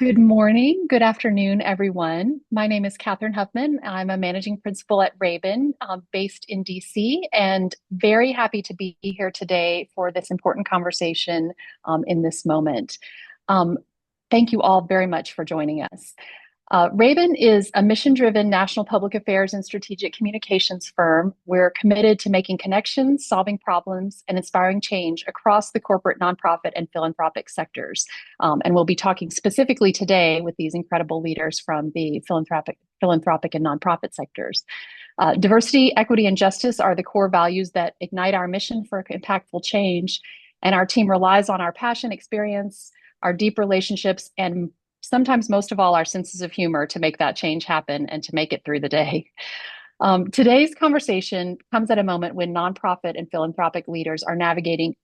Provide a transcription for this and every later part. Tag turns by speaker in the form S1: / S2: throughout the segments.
S1: Good morning, good afternoon, everyone. My name is Katherine Huffman. I'm a managing principal at Raben, based in DC, and very happy to be here today for this important conversation in this moment. Um, Thank you all very much for joining us. Raben is a mission-driven national public affairs and strategic communications firm. We're committed to making connections, solving problems, and inspiring change across the corporate, nonprofit, and philanthropic sectors. And we'll be talking specifically today with these incredible leaders from the philanthropic and nonprofit sectors. Diversity, equity, and justice are the core values that ignite our mission for impactful change. And our team relies on our passion, experience, our deep relationships, and sometimes most of all, our senses of humor to make that change happen and to make it through the day. Today's conversation comes at a moment when nonprofit and philanthropic leaders are navigating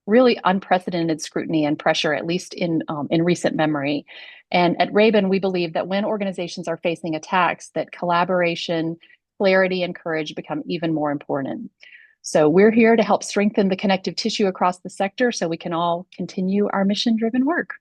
S1: really unprecedented scrutiny and pressure, at least in recent memory. And at Raben, we believe that when organizations are facing attacks, that collaboration, clarity, and courage become even more important. So we're here to help strengthen the connective tissue across the sector so we can all continue our mission-driven work.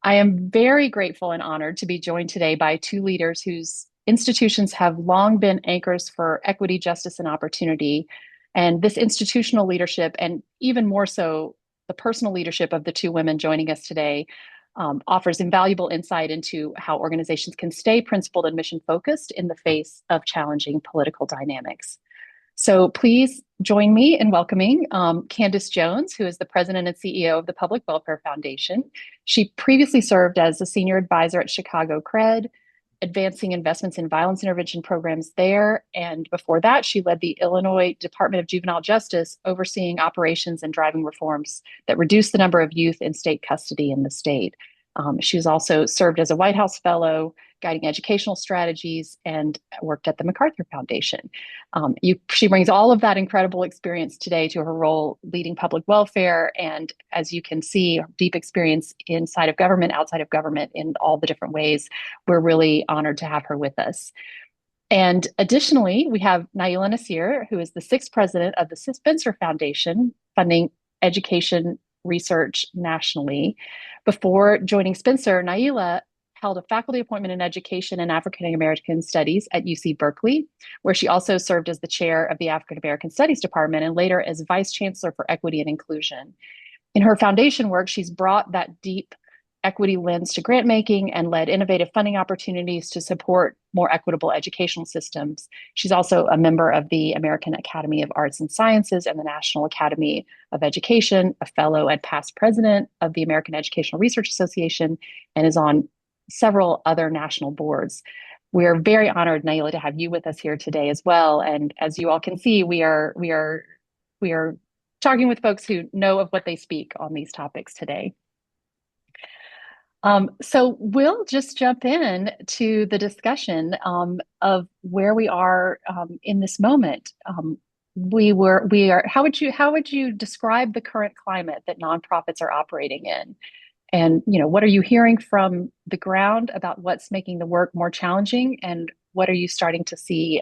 S1: I am very grateful and honored to be joined today by two leaders whose institutions have long been anchors for equity, justice, and opportunity. And this institutional leadership, and even more so, the personal leadership of the two women joining us today, offers invaluable insight into how organizations can stay principled and mission focused in the face of challenging political dynamics. So please join me in welcoming Candace Jones, who is the president and CEO of the Public Welfare Foundation. She previously served as a senior advisor at Chicago CRED, advancing investments in violence intervention programs there. And before that, she led the Illinois Department of Juvenile Justice, overseeing operations and driving reforms that reduce the number of youth in state custody in the state. She's also served as a White House fellow, guiding educational strategies, and worked at the MacArthur Foundation. She brings all of that incredible experience today to her role leading public welfare. And as you can see, deep experience inside of government, outside of government, in all the different ways. We're really honored to have her with us. And additionally, we have Naila Nasir, who is the sixth president of the Spencer Foundation, funding education research nationally. Before joining Spencer, Naila held a faculty appointment in education and African American studies at UC Berkeley, where she also served as the chair of the African American Studies Department and later as vice chancellor for equity and inclusion. In her foundation work, she's brought that deep equity lens to grant making and led innovative funding opportunities to support more equitable educational systems. She's also a member of the American Academy of Arts and Sciences and the National Academy of Education, a fellow and past president of the American Educational Research Association, and is on several other national boards. We are very honored, Naila, to have you with us here today as well. And as you all can see, we are talking with folks who know of what they speak on these topics today. So we'll just jump in to the discussion of where we are in this moment. How would you describe the current climate that nonprofits are operating in? And, what are you hearing from the ground about what's making the work more challenging, and what are you starting to see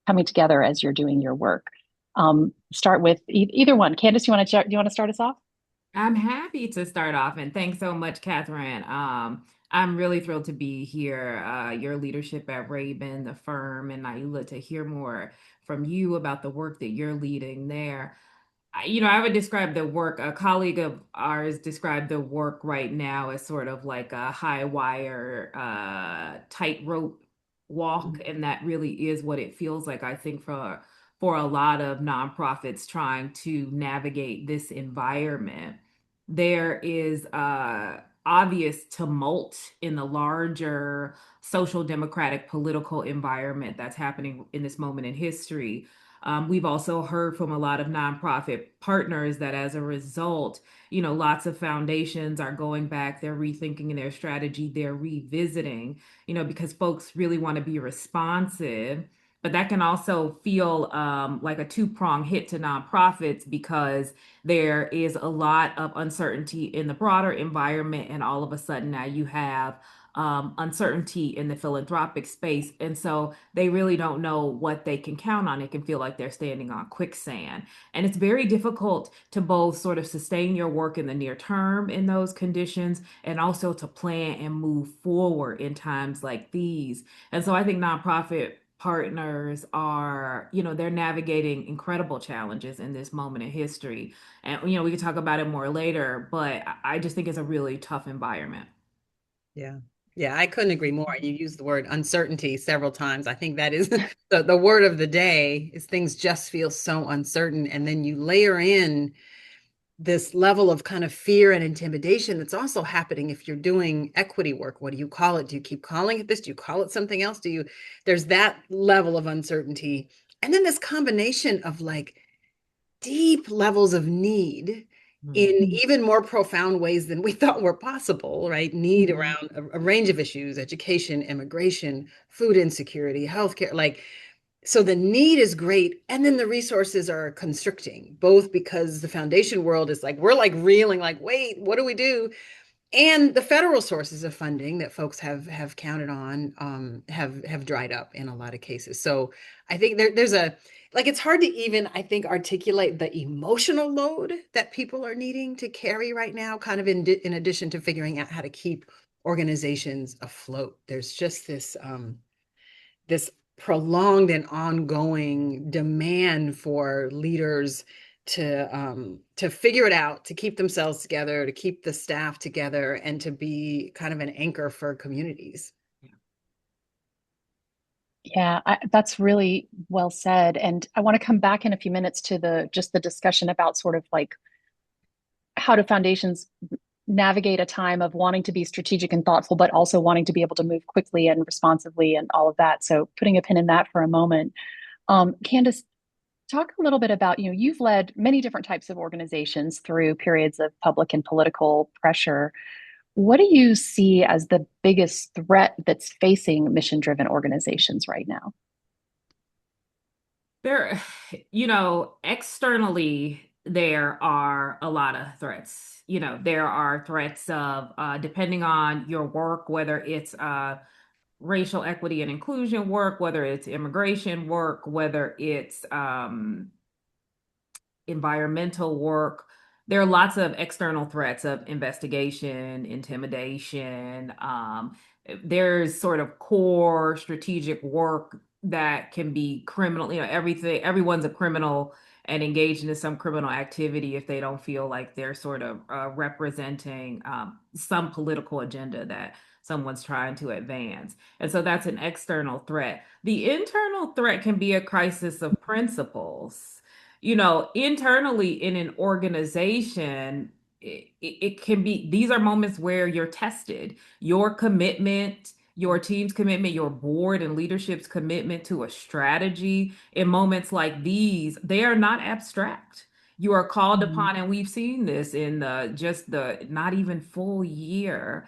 S1: coming together as you're doing your work? Start with either one. Candace, do you want to start us off?
S2: I'm happy to start off, and thanks so much, Catherine. I'm really thrilled to be here. Your leadership at Raben, the firm, and Naila, to hear more from you about the work that you're leading there. I would describe the work, a colleague of ours described the work right now as sort of like a high wire, tightrope walk, and that really is what it feels like, I think, for a lot of nonprofits trying to navigate this environment. There is obvious tumult in the larger social democratic political environment that's happening in this moment in history. We've also heard from a lot of nonprofit partners that as a result, lots of foundations are going back, they're rethinking their strategy, they're revisiting, because folks really want to be responsive but that can also feel like a two-prong hit to nonprofits because there is a lot of uncertainty in the broader environment, and all of a sudden now you have uncertainty in the philanthropic space. And so they really don't know what they can count on. It can feel like they're standing on quicksand. And it's very difficult to both sort of sustain your work in the near term in those conditions and also to plan and move forward in times like these. And so I think nonprofit partners are, they're navigating incredible challenges in this moment in history. And, we can talk about it more later, but I just think it's a really tough environment.
S3: Yeah. Yeah, I couldn't agree more. You used the word uncertainty several times. I think that is the word of the day is things just feel so uncertain. And then you layer in this level of kind of fear and intimidation that's also happening if you're doing equity work. What do you call it? Do you keep calling it this? Do you call it something else? There's that level of uncertainty. And then this combination of like deep levels of need in
S2: Mhm.
S3: even more profound ways than we thought were possible, right? Need
S1: Mhm.
S3: around a range of issues, education, immigration, food insecurity, healthcare, like so the need is great and then the resources are constricting both because the foundation world is like we're like reeling like wait what do we do and the federal sources of funding that folks have counted on have dried up in a lot of cases. So I think there's a like it's hard to even I think articulate the emotional load that people are needing to carry right now, kind of in addition to figuring out how to keep organizations afloat. There's just this prolonged and ongoing demand for leaders to figure it out, to keep themselves together, to keep the staff together, and to be kind of an anchor for communities.
S1: Yeah, that's really well said. And I want to come back in a few minutes to the just the discussion about sort of like how do foundations navigate a time of wanting to be strategic and thoughtful, but also wanting to be able to move quickly and responsively and all of that. So putting a pin in that for a moment. Candace, talk a little bit about, you've led many different types of organizations through periods of public and political pressure. What do you see as the biggest threat that's facing mission-driven organizations right now?
S2: There, externally, there are a lot of threats. There are threats of, depending on your work, whether it's racial equity and inclusion work, whether it's immigration work, whether it's environmental work. There are lots of external threats of investigation, intimidation. There's sort of core strategic work that can be criminal. Everyone's a criminal and engaged in some criminal activity if they don't feel like they're sort of representing some political agenda that someone's trying to advance. And so that's an external threat. The internal threat can be a crisis of principles. Internally in an organization, it can be, these are moments where you're tested. Your commitment, your team's commitment, your board and leadership's commitment to a strategy in moments like these, they are not abstract. You are called
S1: Mhm.
S2: upon, and we've seen this in just the not even full year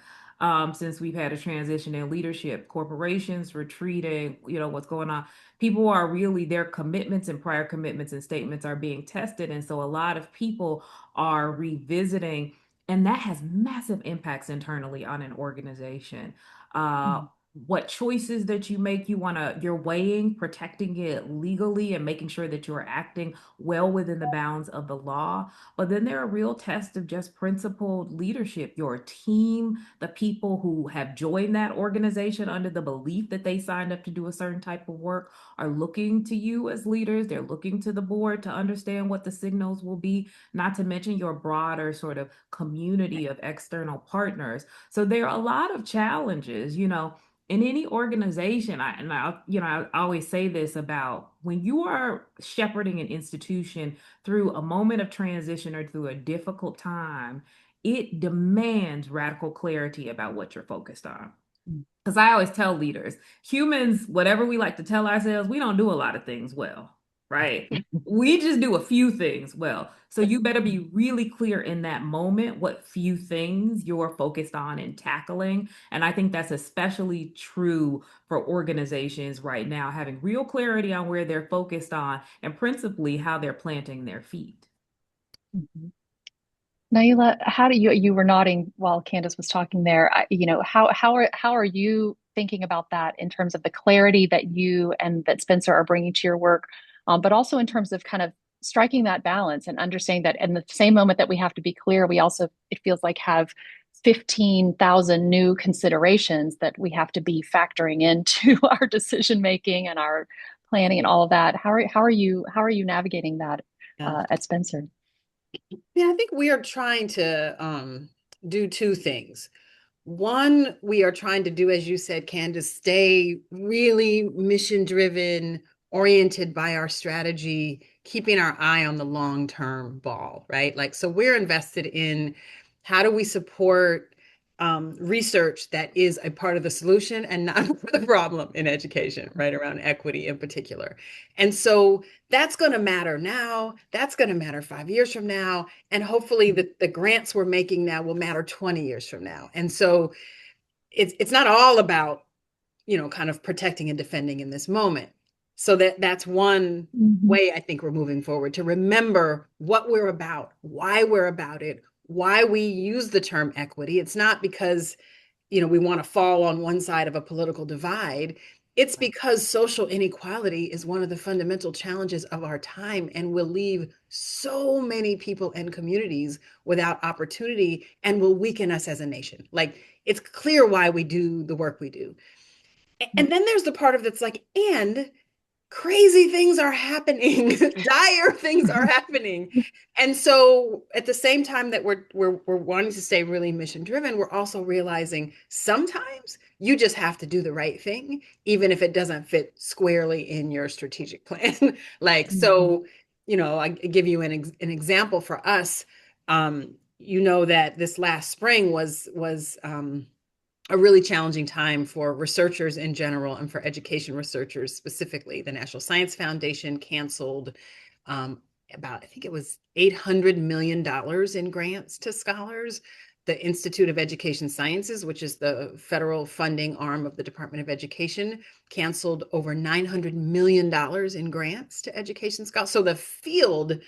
S2: since we've had a transition in leadership, corporations retreating, what's going on. People are really, their commitments and prior commitments and statements are being tested. And so a lot of people are revisiting, and that has massive impacts internally on an organization. Uh,
S1: Mhm.
S2: what choices that you make, you're weighing, protecting it legally and making sure that you're acting well within the bounds of the law. But then there are real tests of just principled leadership, your team, the people who have joined that organization under the belief that they signed up to do a certain type of work are looking to you as leaders. They're looking to the board to understand what the signals will be, not to mention your broader sort of community of external partners. So there are a lot of challenges, in any organization. I always say this about when you are shepherding an institution through a moment of transition or through a difficult time, it demands radical clarity about what you're focused on.
S1: Mhm.
S2: Because I always tell leaders, humans, whatever we like to tell ourselves, we don't do a lot of things well. right? We just do a few things well. So you better be really clear in that moment what few things you're focused on and tackling. And I think that's especially true for organizations right now, having real clarity on where they're focused on and principally how they're planting their feet.
S1: Mhm. Naila, how do you were nodding while Candace was talking there. How are you thinking about that in terms of the clarity that you and that Spencer are bringing to your work, but also in terms of kind of striking that balance and understanding that in the same moment that we have to be clear, we also, it feels like, have 15,000 new considerations that we have to be factoring into our decision making and our planning and all of that. How are you navigating that
S3: Yeah.
S1: at Spencer?
S3: Yeah, I think we are trying to do two things. One, we are trying to do, as you said, Candace, stay really mission driven, oriented by our strategy, keeping our eye on the long term ball, right? Like, so we're invested in how do we support research that is a part of the solution and not the problem in education, right? Around equity in particular. And so that's going to matter now. That's going to matter 5 years from now. And hopefully the grants we're making now will matter 20 years from now. And so it's not all about, kind of protecting and defending in this moment. So that's one
S1: Mhm.
S3: way I think we're moving forward, to remember what we're about, why we're about it, why we use the term equity. It's not because we want to fall on one side of a political divide. It's because social inequality is one of the fundamental challenges of our time and will leave so many people and communities without opportunity and will weaken us as a nation. Like, it's clear why we do the work we do. And then there's the part of that's like, and crazy things are happening, dire things are happening. And so at the same time that we're wanting to stay really mission driven, we're also realizing sometimes you just have to do the right thing, even if it doesn't fit squarely in your strategic plan. Like,
S1: Mhm.
S3: so, I give you an example for us. That this last spring was a really challenging time for researchers in general and for education researchers specifically. The National Science Foundation canceled um, about, I think it was $800 million in grants to scholars. The Institute of Education Sciences, which is the federal funding arm of the Department of Education, canceled over $900 million in grants to education scholars. So the field,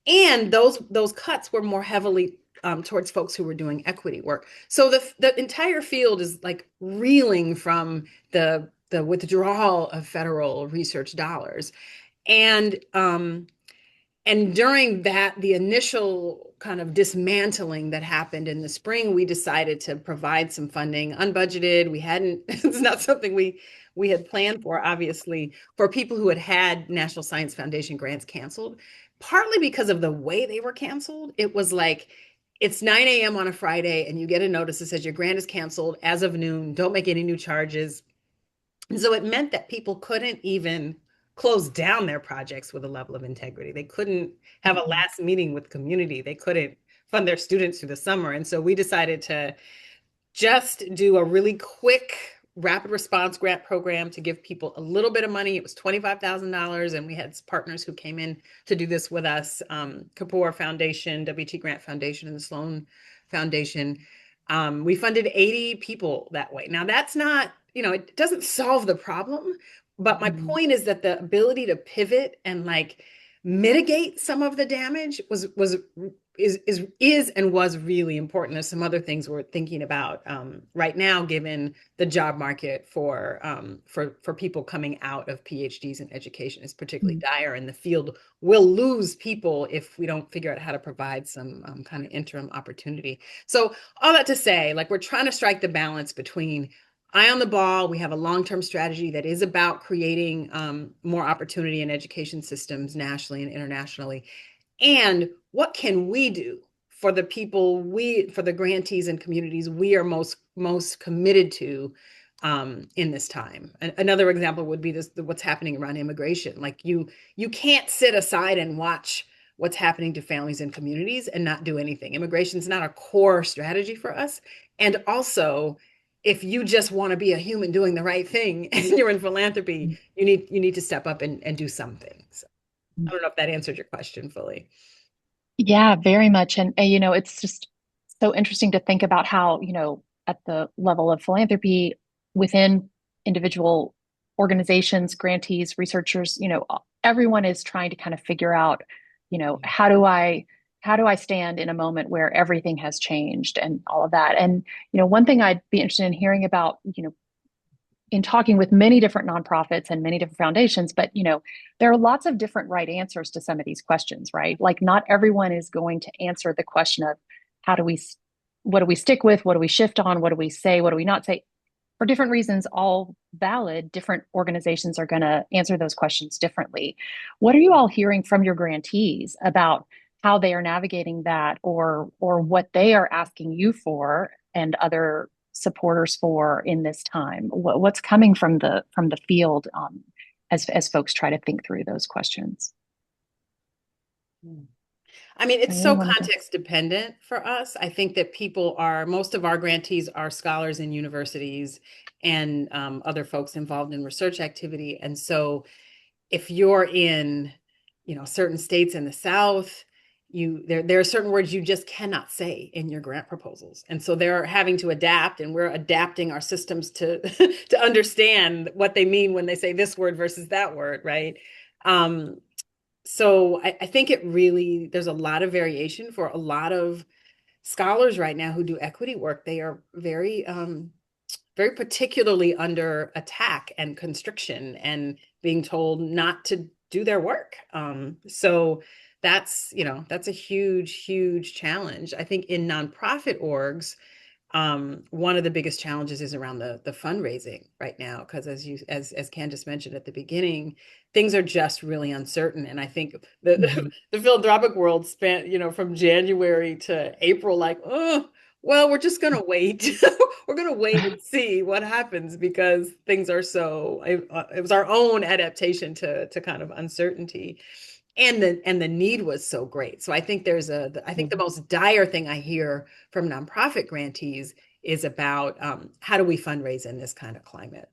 S3: and those cuts were more heavily towards folks who were doing equity work. So the entire field is like reeling from the withdrawal of federal research dollars, and during that, the initial kind of dismantling that happened in the spring, we decided to provide some funding, unbudgeted. We hadn't, it's not something we had planned for, obviously, for people who had National Science Foundation grants canceled, partly because of the way they were canceled. It was like, it's 9 a.m. on a Friday, and you get a notice that says your grant is canceled as of noon. Don't make any new charges. And so it meant that people couldn't even close down their projects with a level of integrity. They couldn't have a
S1: Mhm.
S3: last meeting with community. They couldn't fund their students through the summer. And so we decided to just do a really quick rapid response grant program to give people a little bit of money. It was $25,000. And we had partners who came in to do this with us, Kapoor Foundation, WT Grant Foundation, and the Sloan Foundation. We funded 80 people that way. Now, that's not, it doesn't solve the problem. But my
S1: Mhm.
S3: point is that the ability to pivot and like mitigate some of the damage is and was really important. There's some other things we're thinking about right now, given the job market for people coming out of PhDs in education is particularly
S1: Mhm.
S3: dire, and the field will lose people if we don't figure out how to provide some kind of interim opportunity. So all that to say, like, we're trying to strike the balance between eye on the ball. We have a long-term strategy that is about creating more opportunity in education systems nationally and internationally. And what can we do for the people for the grantees and communities we are most committed to in this time? Another example would be what's happening around immigration. Like, you can't sit aside and watch what's happening to families and communities and not do anything. Immigration is not a core strategy for us. And also, if you just want to be a human doing the right thing and you're in philanthropy, you need to step up and do something. So. I don't know if that answered your question fully.
S1: Yeah, very much. And it's just so interesting to think about how, at the level of philanthropy within individual organizations, grantees, researchers, everyone is trying to kind of figure out, how do I stand in a moment where everything has changed and all of that. And, one thing I'd be interested in hearing about, in talking with many different nonprofits and many different foundations, but there are lots of different right answers to some of these questions, right? Like not everyone is going to answer the question of how do we what do we stick with, what do we shift on, what do we say, what do we not say, for different reasons, all valid. Different organizations are going to answer those questions differently. What are you all hearing from your grantees about how they are navigating that, or what they are asking you for and other supporters for in this time? What's coming from the field, as folks try to think through those questions?
S3: I mean, it's so
S1: Anyone want to go?
S3: context dependent for us. I think that most of our grantees are scholars in universities and other folks involved in research activity. And so if you're in, certain states in the South, there are certain words you just cannot say in your grant proposals. And so they're having to adapt, and we're adapting our systems to to understand what they mean when they say this word versus that word, right? Um, so I think there's a lot of variation for a lot of scholars right now who do equity work. They are very particularly under attack and constriction and being told not to do their work. So that's a huge, huge challenge. I think in nonprofit orgs, one of the biggest challenges is around the fundraising right now, because as Candace mentioned at the beginning, things are just really uncertain. And I think the
S1: Mhm.
S3: the philanthropic world spent, from January to April, like, oh, well, we're just gonna wait. We're gonna wait and see what happens, because things are it was our own adaptation to kind of uncertainty. And the need was so great. So I think I think the
S1: Mhm.
S3: most dire thing I hear from nonprofit grantees is about how do we fundraise in this kind of climate?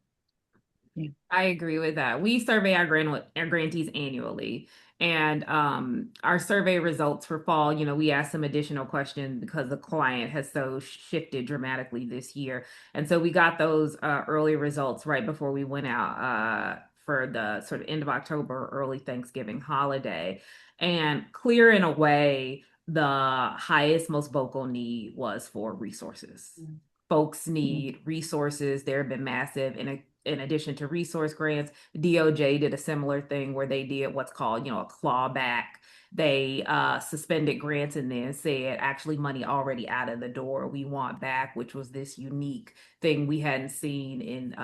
S1: Yeah.
S2: I agree with that. We survey our grantees annually, and our survey results for fall. We asked some additional questions because the client has so shifted dramatically this year, and so we got those early results right before we went out for the sort of end of October, early Thanksgiving holiday, and clear in a way. The highest, most vocal need was for resources. Folks
S1: Mhm.
S2: need resources. There have been massive, in addition to resource grants, DOJ did a similar thing where they did what's called, a clawback. They suspended grants and then said, actually, money already out of the door, we want back, which was this unique thing we hadn't seen in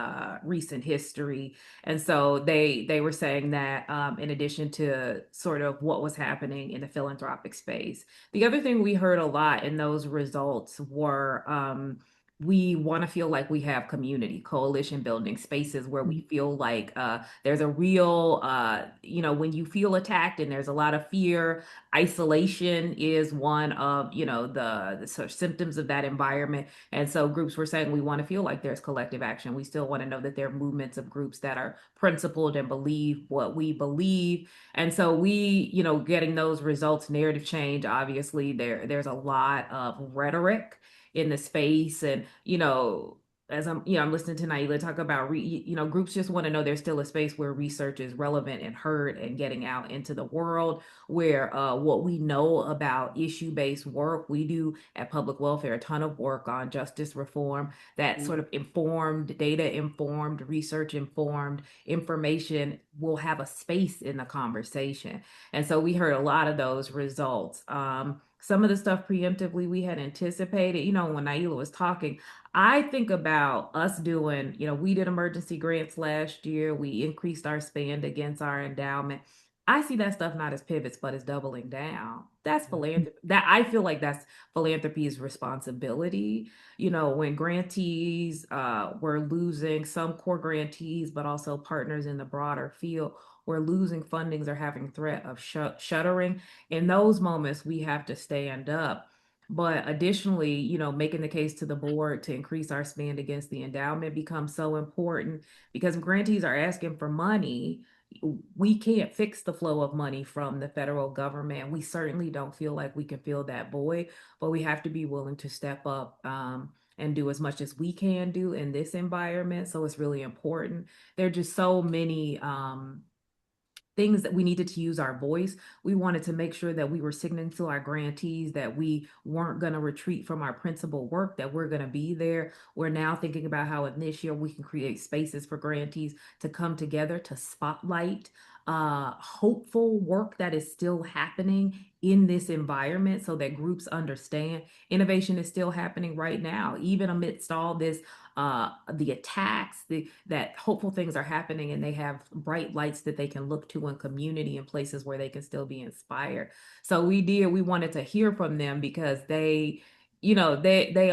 S2: recent history. And so they were saying that in addition to sort of what was happening in the philanthropic space, the other thing we heard a lot in those results were we want to feel like we have community coalition building spaces where we feel like there's a real when you feel attacked and there's a lot of fear, isolation is one of the sort of symptoms of that environment. And so groups were saying we want to feel like there's collective action. We still want to know that there are movements of groups that are principled and believe what we believe. And so getting those results, narrative change, obviously there's a lot of rhetoric in the space. And as I'm listening to Naila talk about groups just want to know there's still a space where research is relevant and heard and getting out into the world, where what we know about issue-based work, we do at public welfare a ton of work on justice reform, that sort of informed, data informed, research informed information will have a space in the conversation. And so we heard a lot of those results. Some of the stuff preemptively we had anticipated. When Naila was talking, I think about us doing, we did emergency grants last year. We increased our spend against our endowment. I see that stuff not as pivots, but as doubling down. That's philanthropy. That I feel like that's philanthropy's responsibility. When grantees were losing, some core grantees, but also partners in the broader field were losing fundings or having threat of shuttering. In those moments, we have to stand up. But additionally, making the case to the board to increase our spend against the endowment becomes so important, because grantees are asking for money. we can't fix the flow of money from the federal government. We certainly don't feel like we can fill that void, but we have to be willing to step up and do as much as we can do in this environment. So it's really important. There are just so many things that we needed to use our voice. We wanted to make sure that we were signaling to our grantees that we weren't going to retreat from our principal work, that we're going to be there. We're now thinking about how in this year we can create spaces for grantees to come together to spotlight hopeful work that is still happening in this environment so that groups understand innovation is still happening right now, even amidst all this the attacks, that hopeful things are happening, and they have bright lights that they can look to in community and places where they can still be inspired. So we wanted to hear from them because they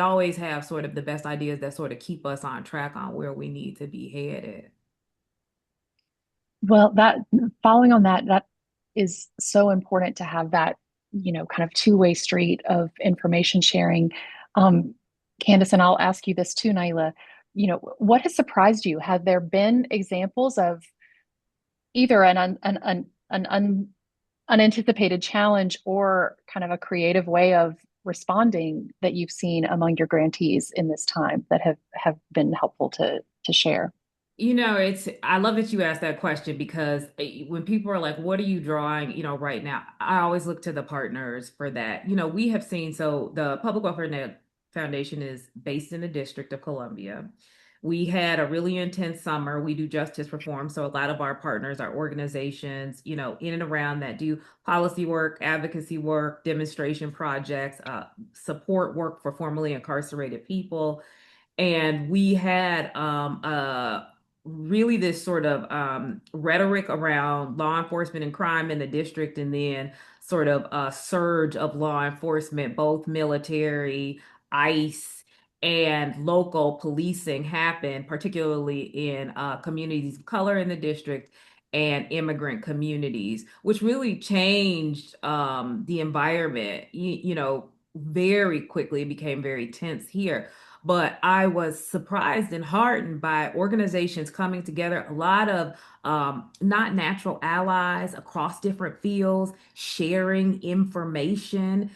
S2: always have sort of the best ideas that sort of keep us on track on where we need to be headed.
S1: Well, that following on that, that is so important to have that, kind of two-way street of information sharing. Um, Candace, and I'll ask you this too, Naila, what has surprised you? Have there been examples of either an unanticipated challenge or kind of a creative way of responding that you've seen among your grantees in this time that have been helpful to share?
S2: I love that you asked that question because when people are like, what are you drawing, right now, I always look to the partners for that. We have seen, so the Public Welfare Net Foundation is based in the District of Columbia. We had a really intense summer. We do justice reform. So a lot of our partners are organizations, in and around that do policy work, advocacy work, demonstration projects, support work for formerly incarcerated people. And we had really this sort of rhetoric around law enforcement and crime in the district, and then sort of a surge of law enforcement, both military, ICE, and local policing happened, particularly in communities of color in the district and immigrant communities, which really changed the environment. Very quickly it became very tense here. But I was surprised and heartened by organizations coming together, a lot of not natural allies across different fields, sharing information,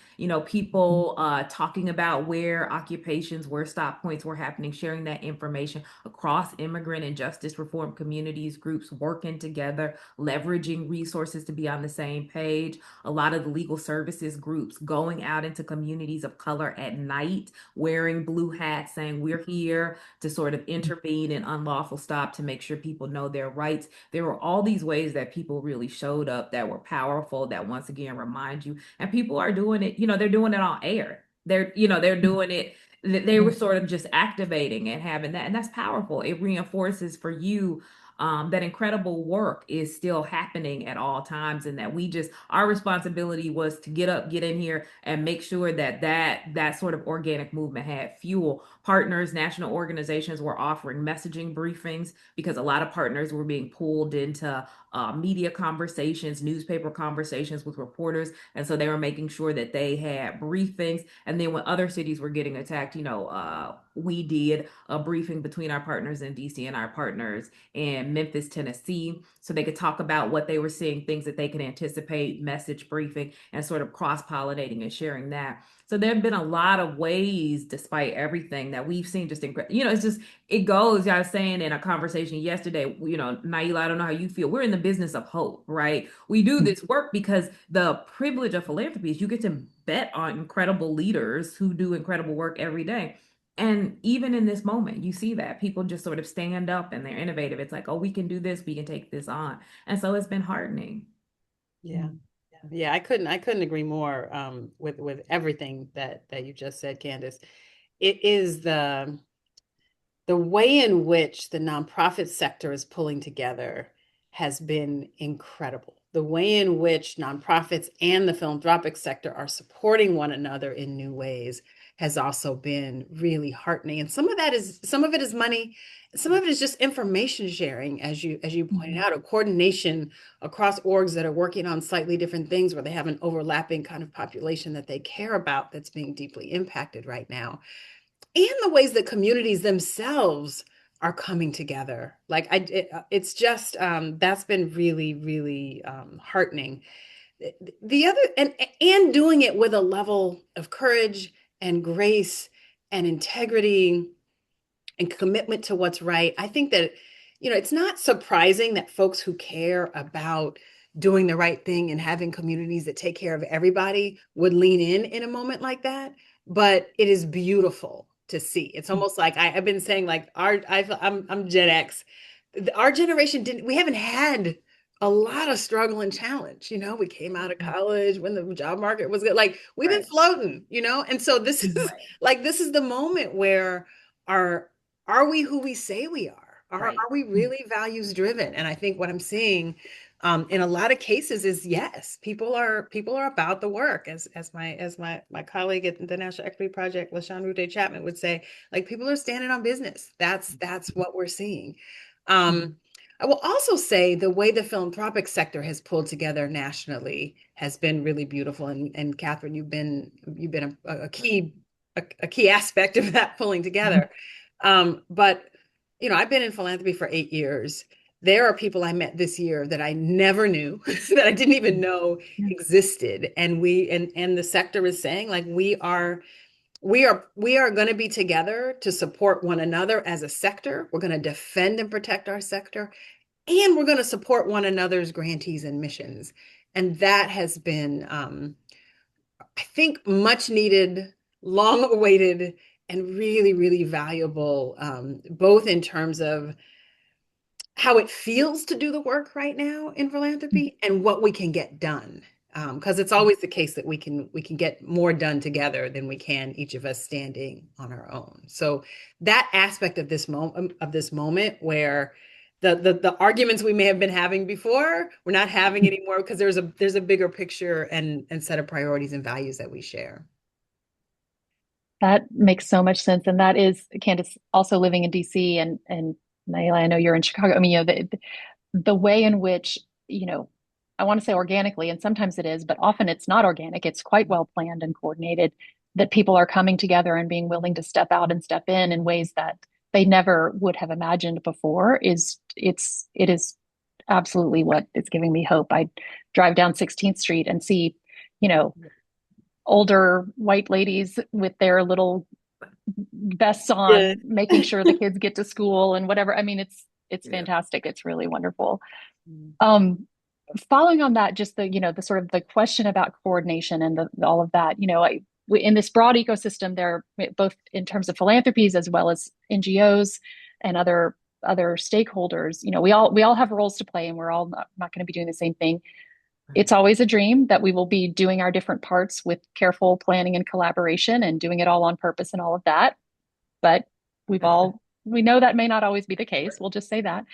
S2: people talking about where occupations, where stop points were happening, sharing that information across immigrant and justice reform communities, groups working together, leveraging resources to be on the same page. A lot of the legal services groups going out into communities of color at night, wearing blue hats, saying we're here to sort of intervene in unlawful stop to make sure people know their rights. There were all these ways that people really showed up that were powerful, that once again remind you, and people are doing it, they're doing it on air. They're doing it. They were sort of just activating and having that, and that's powerful. It reinforces for you that incredible work is still happening at all times, and that our responsibility was to get up, get in here, and make sure that sort of organic movement had fuel. Partners, national organizations were offering messaging briefings because a lot of partners were being pulled into media conversations, newspaper conversations with reporters. And so they were making sure that they had briefings. And then when other cities were getting attacked, we did a briefing between our partners in DC and our partners in Memphis, Tennessee, so they could talk about what they were seeing, things that they could anticipate, message briefing, and sort of cross-pollinating and sharing that. So there have been a lot of ways, despite everything, that we've seen just incredible. It's just, it goes, I was saying in a conversation yesterday, Naila, I don't know how you feel. We're in the business of hope, right? We do this work because the privilege of philanthropy is you get to bet on incredible leaders who do incredible work every day. And even in this moment, you see that people just sort of stand up and they're innovative. It's like, oh, we can do this, we can take this on. And so it's been heartening.
S3: Yeah. Yeah, I couldn't agree more with everything that you just said, Candace. It is the way in which the nonprofit sector is pulling together has been incredible. The way in which nonprofits and the philanthropic sector are supporting one another in new ways has also been really heartening. And some of it is money, some of it is just information sharing, as you pointed out, a coordination across orgs that are working on slightly different things where they have an overlapping kind of population that they care about that's being deeply impacted right now, and the ways that communities themselves are coming together. Like it's just that's been really, really heartening. The other and doing it with a level of courage and grace and integrity and commitment to what's right. I think that, it's not surprising that folks who care about doing the right thing and having communities that take care of everybody would lean in a moment like that. But it is beautiful to see. It's almost like I've been saying, like I'm Gen X. Our generation didn't. We haven't had a lot of struggle and challenge. We came out of college when the job market was good. Like we've been
S1: Right.
S3: floating. And so this is
S1: Right.
S3: like this is the moment where our are we who we say we are? Are,
S1: Right.
S3: are we really values driven? And I think what I'm seeing in a lot of cases is yes, people are about the work, as my colleague at the National Equity Project, LaShawn Rude Chapman would say, like people are standing on business. That's what we're seeing. I will also say the way the philanthropic sector has pulled together nationally has been really beautiful. And Catherine, you've been a key aspect of that pulling together. But I've been in philanthropy for 8 years. There are people I met this year that I never knew, that I didn't even know existed. And the sector is saying, like, we are going to be together to support one another as a sector. We're going to defend and protect our sector, and we're going to support one another's grantees and missions. And that has been, I think, much needed, long awaited, and really, really valuable, both in terms of how it feels to do the work right now in philanthropy and what we can get done. Because it's always the case that we can get more done together than we can each of us standing on our own. So that aspect of this moment where the arguments we may have been having before, we're not having anymore because there's a bigger picture and set of priorities and values that we share.
S1: That makes so much sense. And that is, Candace, also living in DC, and Naila, I know you're in Chicago. I mean, the way in which, you know, I want to say organically, and sometimes it is, but often it's not organic. It's quite well planned and coordinated, that people are coming together and being willing to step out and step in ways that they never would have imagined before. It is absolutely what is giving me hope. I drive down 16th Street and see, you know, older white ladies with their little vests
S3: Yeah.
S1: on, making sure the kids get to school and whatever. I mean, it's
S2: Yeah.
S1: fantastic. It's really wonderful.
S3: Mm.
S1: Um, Following on that, just the sort of the question about coordination and all of that, in this broad ecosystem, there both in terms of philanthropies as well as NGOs and other stakeholders. We all have roles to play, and we're all not going to be doing the same thing. It's always a dream that we will be doing our different parts with careful planning and collaboration and doing it all on purpose and all of that. But we know that may not always be the case. We'll just say that.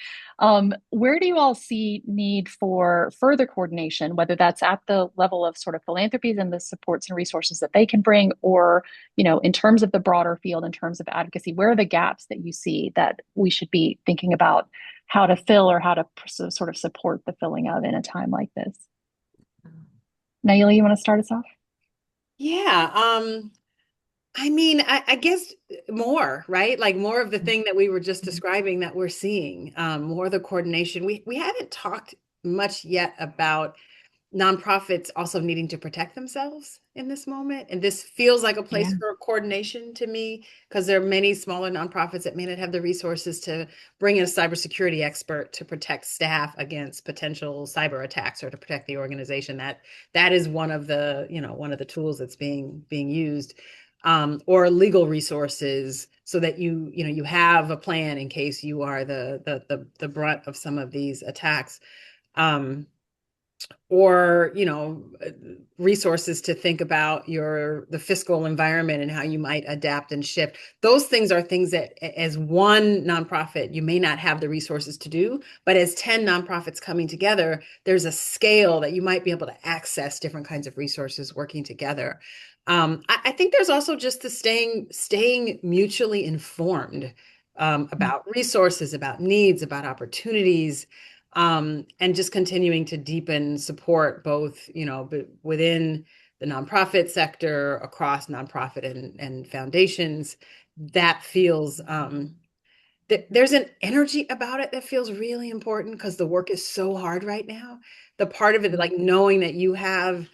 S1: Where do you all see need for further coordination, whether that's at the level of sort of philanthropies and the supports and resources that they can bring, or, in terms of the broader field, in terms of advocacy, where are the gaps that you see that we should be thinking about how to fill or how to sort of support the filling of in a time like this? Naila, you want to start us off?
S3: Yeah. I mean, I guess more, right? Like more of the thing that we were just describing that we're seeing, more of the coordination. We haven't talked much yet about nonprofits also needing to protect themselves in this moment. And this feels like a place
S1: Yeah.
S3: for coordination to me, because there are many smaller nonprofits that may not have the resources to bring in a cybersecurity expert to protect staff against potential cyber attacks or to protect the organization. That is one of the tools that's being used. Or legal resources so that you have a plan in case you are the brunt of some of these attacks. Um, or resources to think about the fiscal environment and how you might adapt and shift. Those things are things that as one nonprofit you may not have the resources to do, but as 10 nonprofits coming together, there's a scale that you might be able to access different kinds of resources working together. I think there's also just the staying mutually informed, about resources, about needs, about opportunities, and just continuing to deepen support both, within the nonprofit sector, across nonprofit and foundations. That feels there's an energy about it that feels really important because the work is so hard right now. The part of it, like knowing that you have,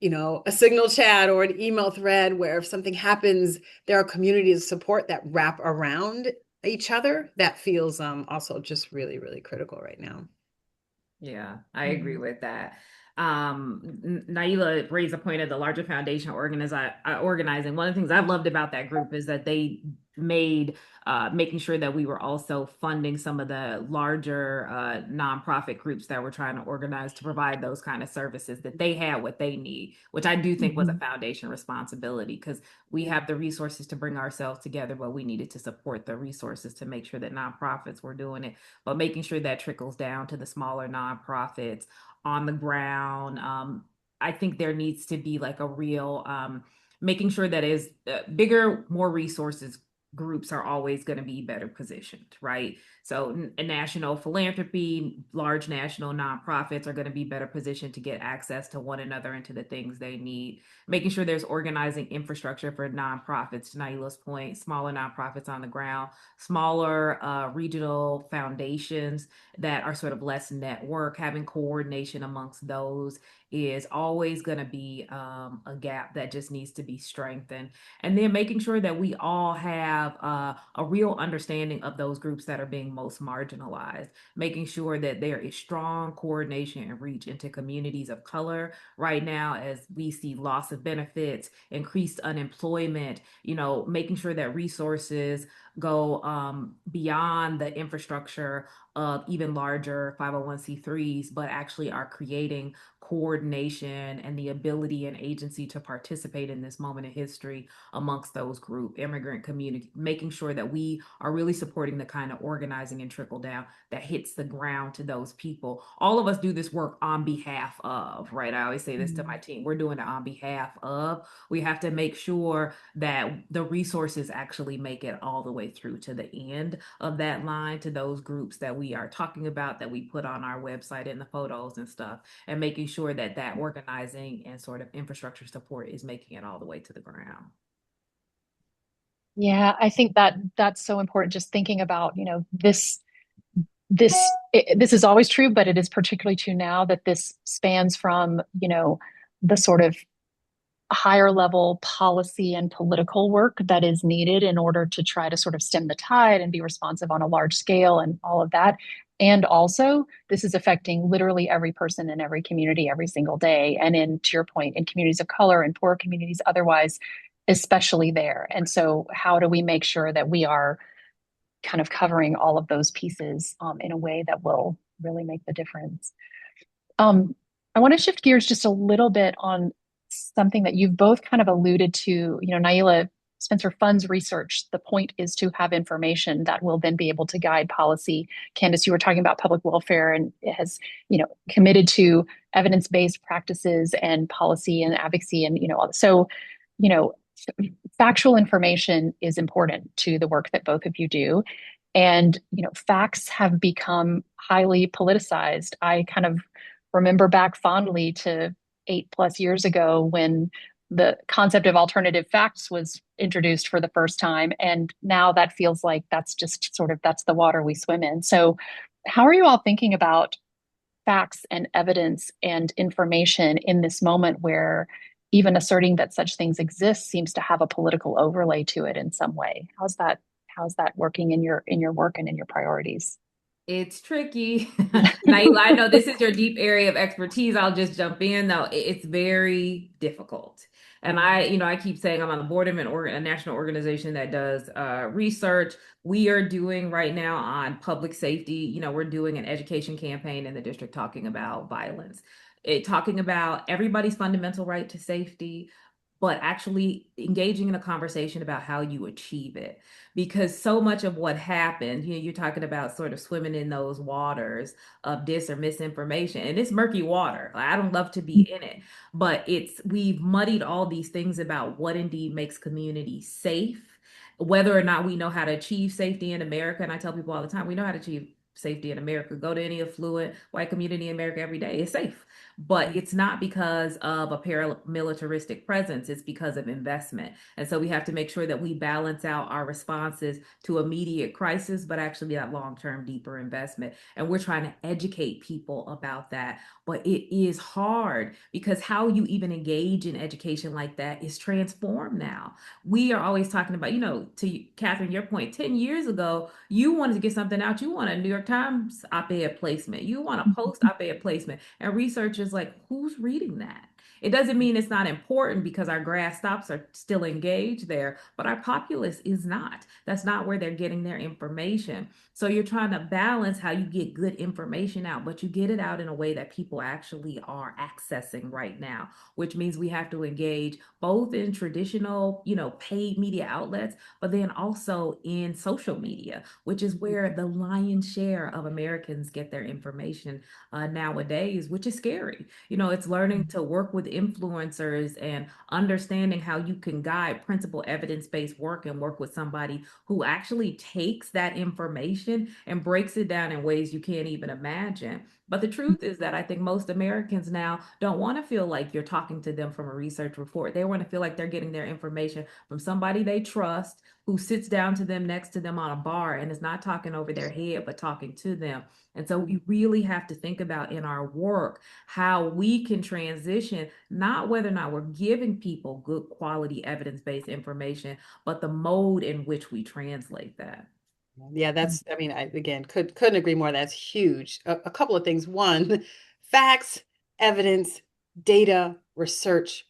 S3: a signal chat or an email thread where if something happens, there are communities of support that wrap around each other. That feels also just really, really critical right now.
S2: Yeah, I agree
S1: Mhm.
S2: with that. Naila raised a point of the larger foundation organizing. One of the things I loved about that group is that they made making sure that we were also funding some of the larger nonprofit groups that were trying to organize to provide those kind of services that they had what they need, which I do think was a
S1: Mhm.
S2: foundation responsibility because we have the resources to bring ourselves together, but we needed to support the resources to make sure that nonprofits were doing it, but making sure that trickles down to the smaller nonprofits on the ground. I think there needs to be like a real making sure that is bigger, more resources groups are always going to be better positioned, right? So national philanthropy, large national nonprofits are going to be better positioned to get access to one another and to the things they need. Making sure there's organizing infrastructure for nonprofits, to Naila's point, smaller nonprofits on the ground, smaller regional foundations that are sort of less network, having coordination amongst those is always going to be a gap that just needs to be strengthened. And then making sure that we all have a real understanding of those groups that are being most marginalized, making sure that there is strong coordination and reach into communities of color right now as we see loss of benefits, increased unemployment, making sure that resources go beyond the infrastructure of even larger 501(c)(3)s, but actually are creating coordination and the ability and agency to participate in this moment in history amongst those group immigrant community, making sure that we are really supporting the kind of organizing and trickle down that hits the ground to those people. All of us do this work on behalf of, right? I always say this to my
S1: Mhm.
S2: team. We're doing it on behalf of. We have to make sure that the resources actually make it all the way through to the end of that line to those groups that we are talking about, that we put on our website and the photos and stuff, and making sure that that organizing and sort of infrastructure support is making it all the way to the ground.
S1: Yeah, I think that that's so important. Just thinking about, this is always true, but it is particularly true now that this spans from, the sort of higher level policy and political work that is needed in order to try to sort of stem the tide and be responsive on a large scale and all of that. And also, this is affecting literally every person in every community every single day. And to your point, in communities of color and poor communities, otherwise, especially there. And so, how do we make sure that we are kind of covering all of those pieces in a way that will really make the difference? Um, I want to shift gears just a little bit on something that you've both kind of alluded to. Naila, Spencer Funds research, the point is to have information that will then be able to guide policy. Candace, you were talking about public welfare, and it has, committed to evidence-based practices and policy and advocacy, and so, you know, factual information is important to the work that both of you do. And, facts have become highly politicized. I kind of remember back fondly to 8+ years ago when the concept of alternative facts was introduced for the first time. And now that feels like that's just sort of that's the water we swim in. So how are you all thinking about facts and evidence and information in this moment where even asserting that such things exist seems to have a political overlay to it in some way? How's that working in your work and in your priorities?
S2: It's tricky. Naila, I know this is your deep area of expertise. I'll just jump in though. It's very difficult. And I keep saying I'm on the board of a national organization that does research. We are doing right now on public safety. We're doing an education campaign in the district talking about violence, talking about everybody's fundamental right to safety, but actually engaging in a conversation about how you achieve it. Because so much of what happened, you're talking about sort of swimming in those waters of dis or misinformation, and it's murky water. Like, I don't love to be in it, but we've muddied all these things about what indeed makes communities safe, whether or not we know how to achieve safety in America. And I tell people all the time, we know how to achieve safety in America. Go to any affluent white community in America every day. It's safe. But it's not because of a paramilitaristic presence, it's because of investment. And so we have to make sure that we balance out our responses to immediate crisis, but actually that long term, deeper investment. And we're trying to educate people about that. But it is hard because how you even engage in education like that is transformed now. We are always talking about, to Catherine, your point, 10 years ago, you wanted to get something out, you want a New York Times op-ed placement, you want a Post op-ed placement, and researchers like, who's reading that? It doesn't mean it's not important because our grass stops are still engaged there, but our populace is not. That's not where they're getting their information. So you're trying to balance how you get good information out, but you get it out in a way that people actually are accessing right now, which means we have to engage both in traditional, paid media outlets, but then also in social media, which is where the lion's share of Americans get their information nowadays, which is scary. It's learning to work with influencers and understanding how you can guide principal evidence-based work and work with somebody who actually takes that information and breaks it down in ways you can't even imagine. But the truth is that I think most Americans now don't want to feel like you're talking to them from a research report. They want to feel like they're getting their information from somebody they trust who sits down to them next to them on a bar and is not talking over their head, but talking to them. And so we really have to think about in our work how we can transition, not whether or not we're giving people good quality evidence-based information, but the mode in which we translate that.
S3: Yeah, I mean, again, couldn't agree more. That's huge. A couple of things. One, facts, evidence, data, research,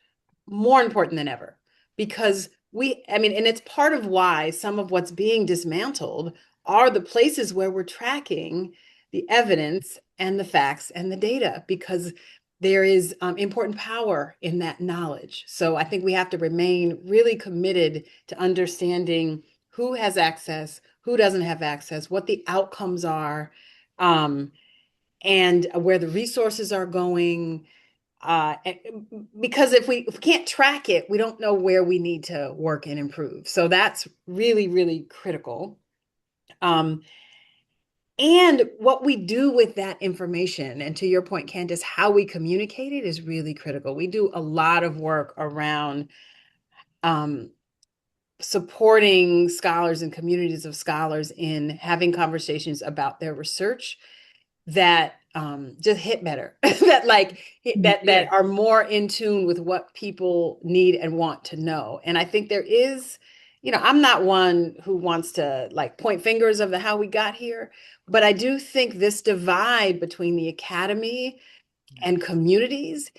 S3: more important than ever. Because I mean, and it's part of why some of what's being dismantled are the places where we're tracking the evidence and the facts and the data, because there is important power in that knowledge. So I think we have to remain really committed to understanding who has access, who doesn't have access, what the outcomes are, um, and where the resources are going. Because if we can't track it, we don't know where we need to work and improve. So that's really, really critical. Um, and what we do with that information, and to your point, Candace, how we communicate it is really critical. We do a lot of work around um, supporting scholars and communities of scholars in having conversations about their research that just hit better, that
S2: Yeah.
S3: are more in tune with what people need and want to know. And I think there is, I'm not one who wants to like point fingers of the how we got here, but I do think this divide between the academy and communities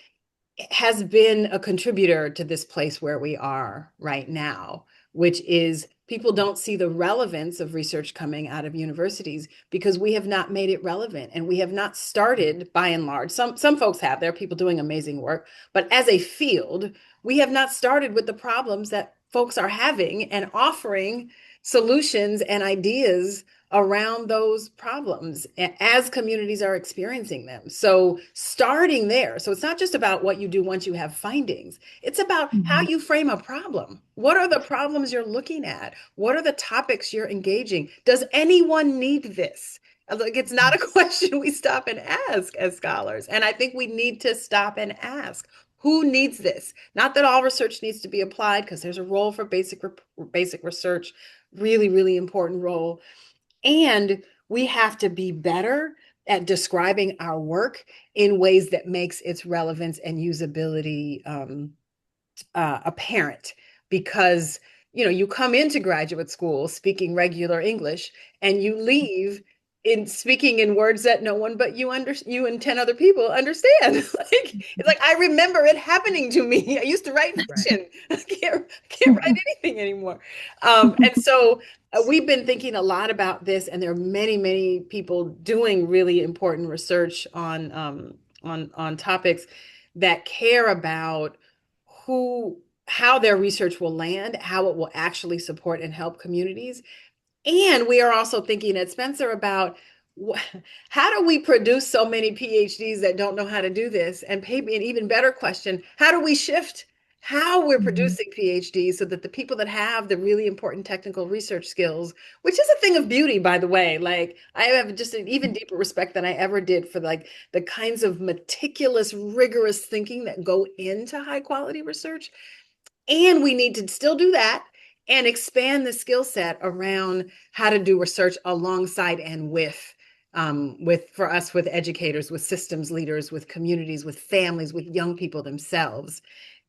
S3: has been a contributor to this place where we are right now, which is people don't see the relevance of research coming out of universities because we have not made it relevant, and we have not started, by and large. Some folks have. There are people doing amazing work, but as a field, we have not started with the problems that folks are having and offering solutions and ideas around those problems as communities are experiencing them. So starting there. So it's not just about what you do once you have findings. It's about how
S1: Mhm.
S3: you frame a problem. What are the problems you're looking at? What are the topics you're engaging? Does anyone need this? Like, it's not a question we stop and ask as scholars. And I think we need to stop and ask, who needs this? Not that all research needs to be applied, because there's a role for basic research, really, really important role. And we have to be better at describing our work in ways that makes its relevance and usability apparent. Because you come into graduate school speaking regular English, and you leave in speaking in words that no one but you and 10 other people understand. It's like, I remember it happening to me. I used to write
S2: Right.
S3: fiction. I can't write anything anymore. And so we've been thinking a lot about this, and there are many, many people doing really important research on topics that care about who how their research will land, how it will actually support and help communities. And we are also thinking at Spencer about how do we produce so many PhDs that don't know how to do this? And maybe an even better question, how do we shift how we're
S1: Mhm.
S3: producing PhDs so that the people that have the really important technical research skills, which is a thing of beauty, by the way, like I have just an even deeper respect than I ever did for like the kinds of meticulous, rigorous thinking that go into high quality research. And we need to still do that and expand the skill set around how to do research alongside and with for us, with educators, with systems leaders, with communities, with families, with young people themselves.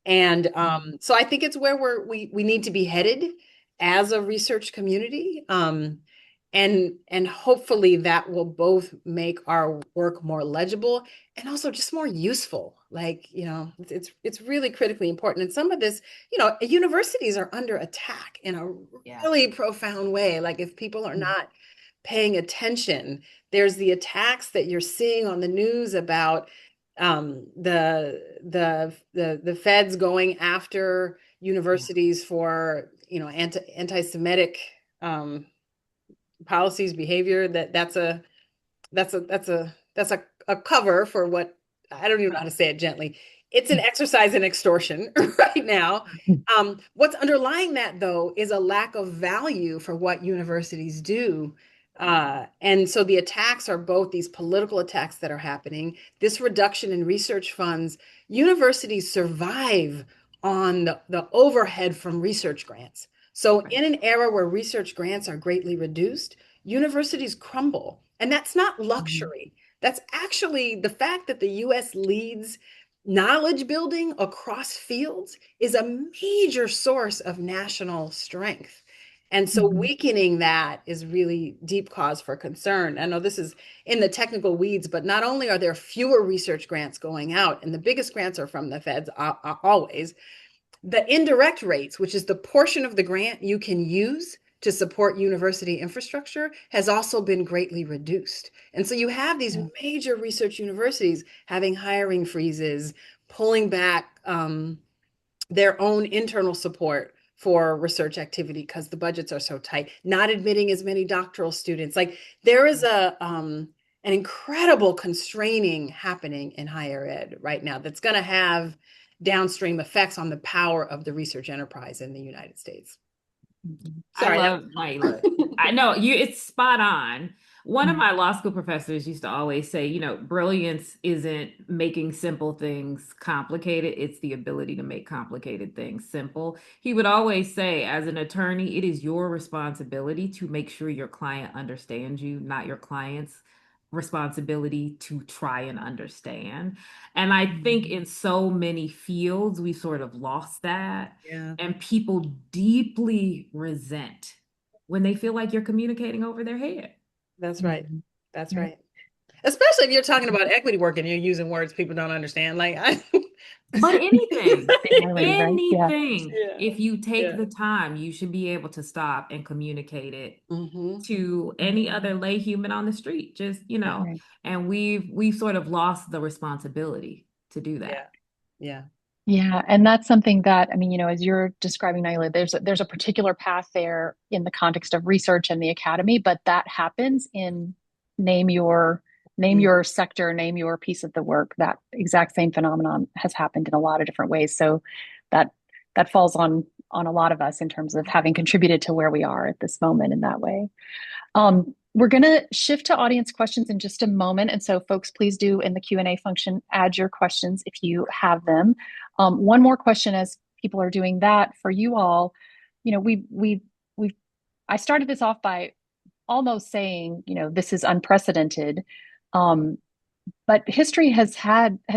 S3: And so I think it's where we need to be headed as a research community. And hopefully that will both make our work more legible and also just more useful. Like, it's really critically important. And some of this, universities are under attack in a
S2: Yeah.
S3: really profound way. Like if people are not paying attention, there's the attacks that you're seeing on the news about the feds going after
S2: Yeah.
S3: universities for anti-Semitic policies, behavior. That's a cover for what, I don't even know how to say it gently. It's an exercise in extortion right now. What's underlying that, though, is a lack of value for what universities do. And so the attacks are both these political attacks that are happening, this reduction in research funds. Universities survive on the overhead from research grants. So,
S2: Right.
S3: in an era where research grants are greatly reduced, universities crumble. And that's not
S1: Mhm.
S3: luxury. That's actually the fact that the US leads knowledge building across fields is a major source of national strength. And so
S1: Mhm.
S3: weakening that is really deep cause for concern. I know this is in the technical weeds, but not only are there fewer research grants going out, and the biggest grants are from the feds always, the indirect rates, which is the portion of the grant you can use to support university infrastructure, has also been greatly reduced. And so you have these
S1: Yeah.
S3: major research universities having hiring freezes, pulling back their own internal support for research activity because the budgets are so tight, not admitting as many doctoral students. Like there is an incredible constraining happening in higher ed right now that's going to have downstream effects on the power of the research enterprise in the United States.
S1: Mhm.
S2: I
S3: Sorry, that
S2: love Naila. I know you, it's spot on. One of
S1: Mhm.
S2: my law school professors used to always say, brilliance isn't making simple things complicated, it's the ability to make complicated things simple. He would always say, as an attorney, it is your responsibility to make sure your client understands you, not your client's responsibility to try and understand. And I think
S1: Mhm.
S2: in so many fields, we sort of lost that.
S3: yeah,
S2: And people deeply resent when they feel like you're communicating over their head.
S3: that's right.
S1: Mhm.
S3: That's
S1: Right.
S3: right. Especially if you're talking about equity work and you're using words people don't understand. Like I
S2: But anything,
S1: Exactly, right? Yeah.
S2: anything,
S3: yeah.
S2: if you take
S3: Yeah.
S2: the time, you should be able to stop and communicate it
S3: Hmm.
S2: to any other lay human on the street. Just,
S1: Right.
S2: and we've sort of lost the responsibility to do
S3: Yeah.
S2: that.
S3: Yeah.
S1: Yeah, and that's something that, I mean, as you're describing, Naila, there's a particular path there in the context of research and the academy, but that happens in name your name
S3: Mm.
S1: your sector, name your piece of the work. That exact same phenomenon has happened in a lot of different ways. So that that falls on a lot of us in terms of having contributed to where we are at this moment in that way. We're going to shift to audience questions in just a moment. And so folks, please do in the Q&A function, add your questions if you have them. One more question as people are doing that for you all. We I started this off by almost saying, this is unprecedented. Um, but history has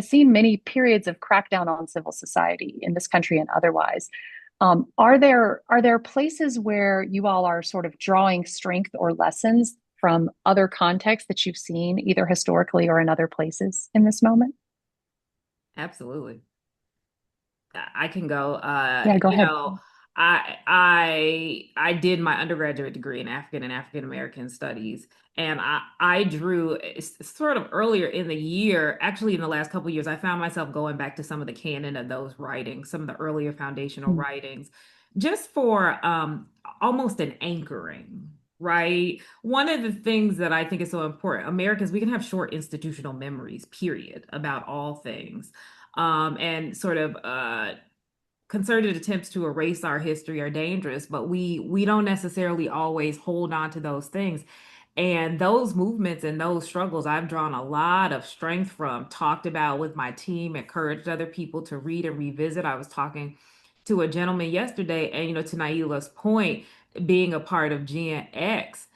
S1: seen many periods of crackdown on civil society in this country and otherwise. Are there places where you all are sort of drawing strength or lessons from other contexts that you've seen, either historically or in other places in this moment?
S2: Absolutely. I can go.
S1: Yeah, go ahead.
S2: I did my undergraduate degree in African and African American studies, and I drew sort of earlier in the year, actually in the last couple of years, I found myself going back to some of the canon of those writings, some of the earlier foundational
S1: Mm,
S2: writings, just for almost an anchoring. Right. One of the things that I think is so important, Americans, we can have short institutional memories, period, about all things and sort of concerted attempts to erase our history are dangerous, but we don't necessarily always hold on to those things. And those movements and those struggles, I've drawn a lot of strength from, talked about with my team, encouraged other people to read and revisit. I was talking to a gentleman yesterday, and to Naila's point, being a part of Gen X,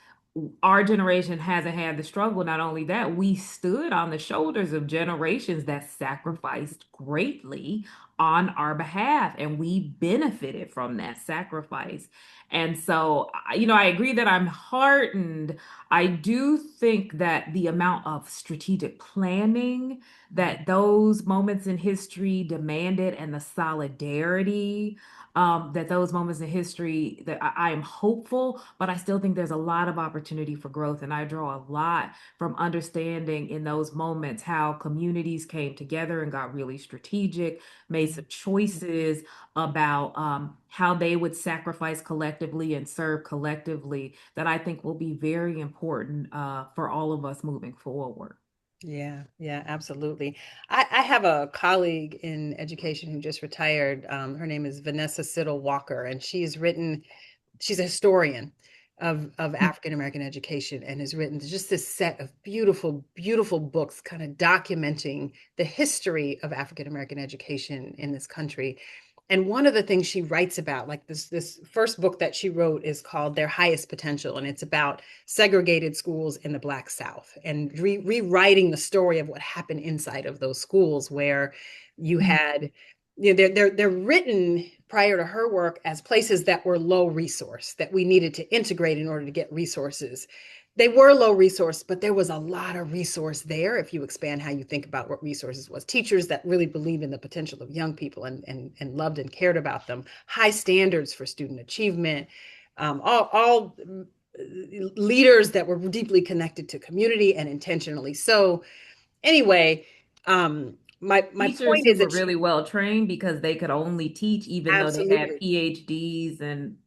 S2: our generation hasn't had the struggle. Not only that, we stood on the shoulders of generations that sacrificed greatly on our behalf, and we benefited from that sacrifice. And so, I agree that I'm heartened. I do think that the amount of strategic planning that those moments in history demanded, and the solidarity that those moments in history, that I am hopeful, but I still think there's a lot of opportunity for growth. And I draw a lot from understanding in those moments how communities came together and got really strategic, made some choices about how they would sacrifice collectively and serve collectively, that I think will be very important for all of us moving forward.
S3: Yeah, yeah, absolutely. I have a colleague in education who just retired. Her name is Vanessa Siddle Walker, and she's a historian of African American education and has written just this set of beautiful, beautiful books kind of documenting the history of African American education in this country. And one of the things she writes about, like this first book that she wrote is called Their Highest Potential, and it's about segregated schools in the Black South and rewriting the story of what happened inside of those schools where you had, they're written prior to her work as places that were low resource that we needed to integrate in order to get resources. They were low resource, but there was a lot of resource there if you expand how you think about what resources was. Teachers that really believed in the potential of young people and loved and cared about them. High standards for student achievement. All leaders that were deeply connected to community and intentionally. So anyway, my
S2: Teachers
S3: point
S2: who
S3: is
S2: were
S3: that she
S2: really well trained because they could only teach, even though they had
S3: absolutely.
S2: PhDs and.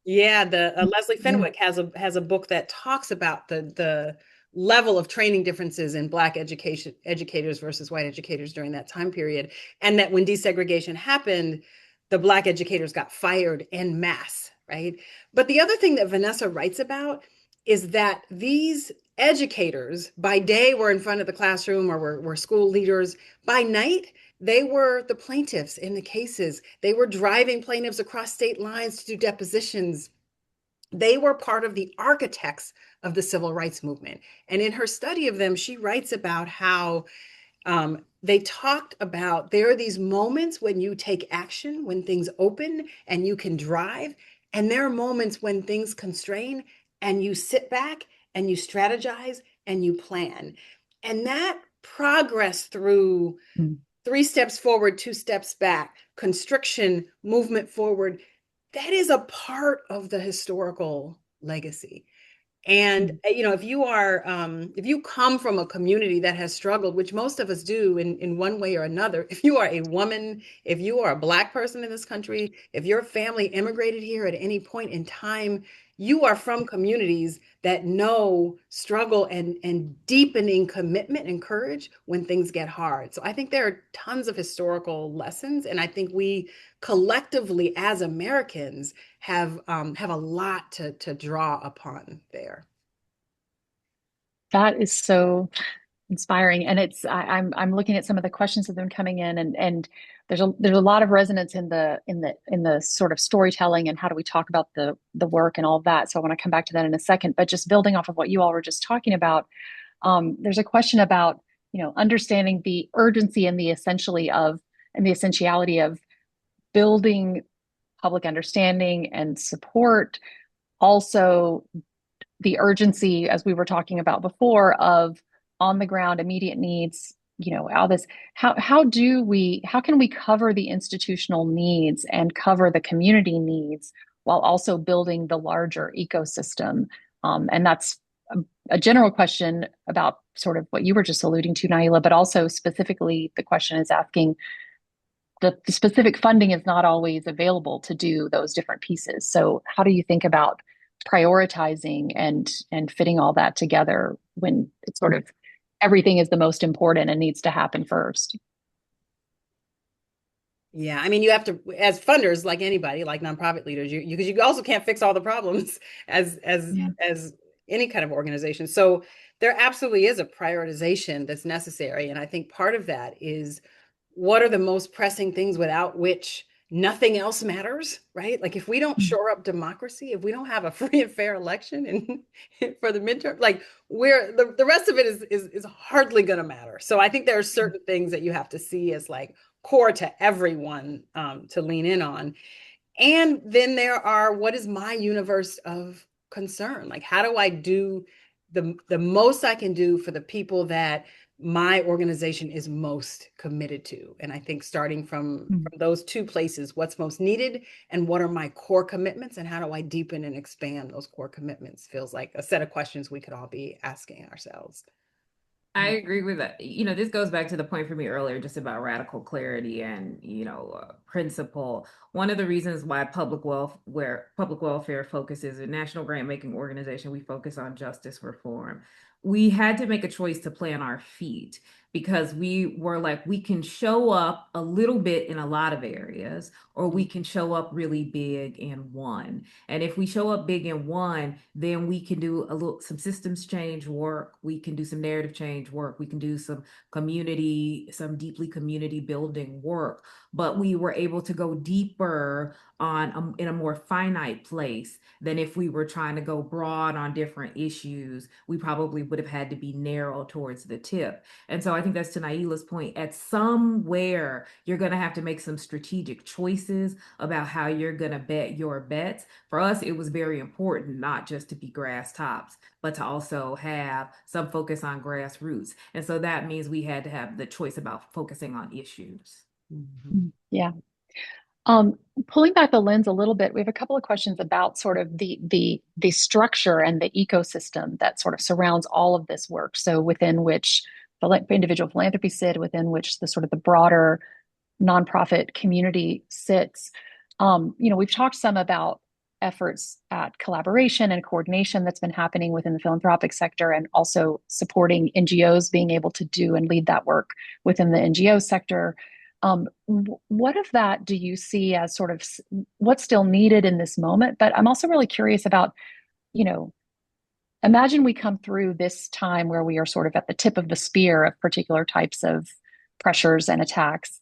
S3: Yeah, the Leslie
S2: Yeah.
S3: Fenwick has a book that talks about the level of training differences in Black education educators versus white educators during that time period, and that when desegregation happened, the Black educators got fired en masse, right? But the other thing that Vanessa writes about is that these educators by day were in front of the classroom or were school leaders. By night, they were the plaintiffs in the cases. They were driving plaintiffs across state lines to do depositions. They were part of the architects of the civil rights movement. And in her study of them, she writes about how they talked about there are these moments when you take action, when things open and you can drive. And there are moments when things constrain and you sit back and you strategize and you plan. And that progress through
S1: Mm.
S3: 3 steps forward, 2 steps back, constriction, movement forward, that is a part of the historical legacy. And
S1: Mm.
S3: if you come from a community that has struggled, which most of us do in one way or another, if you are a woman, if you are a Black person in this country, if your family immigrated here at any point in time, you are from communities that know struggle and deepening commitment and courage when things get hard. So I think there are tons of historical lessons, and I think we collectively as Americans have a lot to draw upon there.
S1: That is so inspiring. And I'm looking at some of the questions that have been coming in, and there's a lot of resonance in the sort of storytelling and how do we talk about the work and all of that. So I want to come back to that in a second. But just building off of what you all were just talking about, there's a question about, understanding the urgency and the essentiality of building public understanding and support. Also, the urgency, as we were talking about before, of on the ground immediate needs. All this, how can we cover the institutional needs and cover the community needs while also building the larger ecosystem? And that's a general question about sort of what you were just alluding to, Naila, but also specifically the question is asking the specific funding is not always available to do those different pieces. So how do you think about prioritizing and fitting all that together when it's sort of everything is the most important and needs to happen first?
S3: Yeah, I mean, you have to, as funders, like anybody, like nonprofit leaders, because you also can't fix all the problems as
S1: Yeah.
S3: as any kind of organization. So there absolutely is a prioritization that's necessary, and I think part of that is what are the most pressing things without which nothing else matters, right? Like if we don't
S1: Mm.
S3: shore up democracy, if we don't have a free and fair election and for the midterm, like we're the rest of it is hardly going to matter. So I think there are certain things that you have to see as like core to everyone to lean in on. And then there are what is my universe of concern? Like how do I do the most I can do for the people that my organization is most committed to? And I think starting
S1: Mm.
S3: from those two places, what's most needed and what are my core commitments and how do I deepen and expand those core commitments feels like a set of questions we could all be asking ourselves.
S2: I agree with that. This goes back to the point for me earlier, just about radical clarity and, principle. One of the reasons why public welfare focuses a national grant making organization, we focus on justice reform. We had to make a choice to plant our feet because we were like, we can show up a little bit in a lot of areas, or we can show up really big in one. And if we show up big in one, then we can do some systems change work. We can do some narrative change work. We can do some deeply community building work. But we were able to go deeper in a more finite place than if we were trying to go broad on different issues. We probably would have had to be narrow towards the tip. And so I think that's to Naila's point. At somewhere, you're going to have to make some strategic choices about how you're going to bet your bets. For us, it was very important not just to be grass tops, but to also have some focus on grassroots. And so that means we had to have the choice about focusing on issues.
S3: Mhm.
S1: Mm. Yeah. Um, Pulling back the lens a little bit, we have a couple of questions about sort of the structure and the ecosystem that sort of surrounds all of this work. So within which the individual philanthropy sit, within which the sort of the broader nonprofit community sits. We've talked some about efforts at collaboration and coordination that's been happening within the philanthropic sector and also supporting NGOs being able to do and lead that work within the NGO sector. What of that do you see as sort of what's still needed in this moment? But I'm also really curious about, you know, imagine we come through this time where we are sort of at the tip of the spear of particular types of pressures and attacks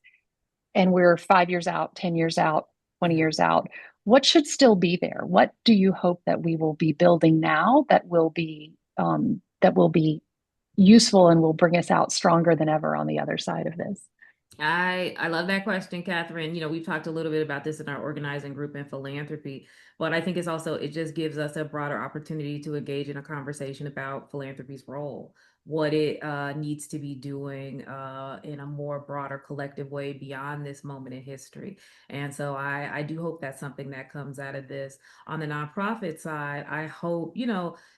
S1: and we're 5 years out, 10 years out, 20
S3: Yeah.
S1: years out, what should still be there? What do you hope that we will be building now that will be useful and will bring us out stronger than ever on the other side of this?
S2: I love that question, Catherine. We've talked a little bit about this in our organizing group in philanthropy, but I think it just gives us a broader opportunity to engage in a conversation about philanthropy's role, what it needs to be doing in a more broader collective way beyond this moment in history. And so I do hope that's something that comes out of this. On the nonprofit side, I hope,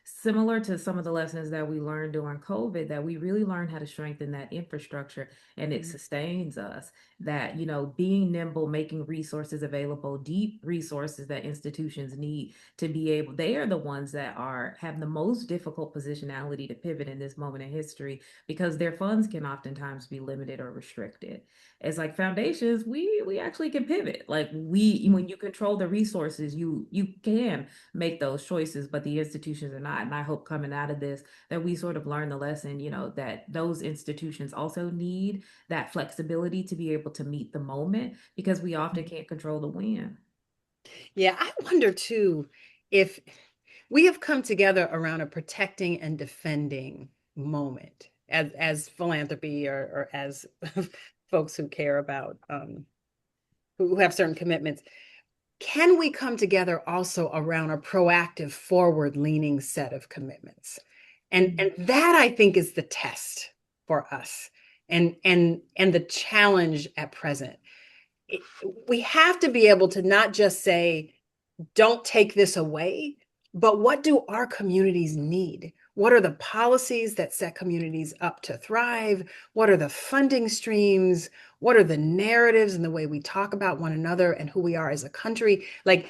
S2: similar to some of the lessons that we learned during COVID, that we really learn how to strengthen that infrastructure and it sustains us. That, being nimble, making resources available, deep resources that institutions need to be able, they are the ones that have the most difficult positionality to pivot in this moment in history because their funds can oftentimes be limited or restricted. It's like foundations, we actually can pivot. Like when you control the resources, you can make those choices, but the institutions are not. And I hope coming out of this that we sort of learn the lesson, that those institutions also need that flexibility to be able to meet the moment because we often can't control the wind.
S3: Yeah, I wonder too if we have come together around a protecting and defending moment as philanthropy or as folks who care about who have certain commitments. Can we come together also around a proactive, forward-leaning set of commitments? And that I think is the test for us and the challenge at present. It, we have to be able to not just say, don't take this away, but what do our communities need? What are the policies that set communities up to thrive? What are the funding streams? What are the narratives and the way we talk about one another and who we are as a country? Like,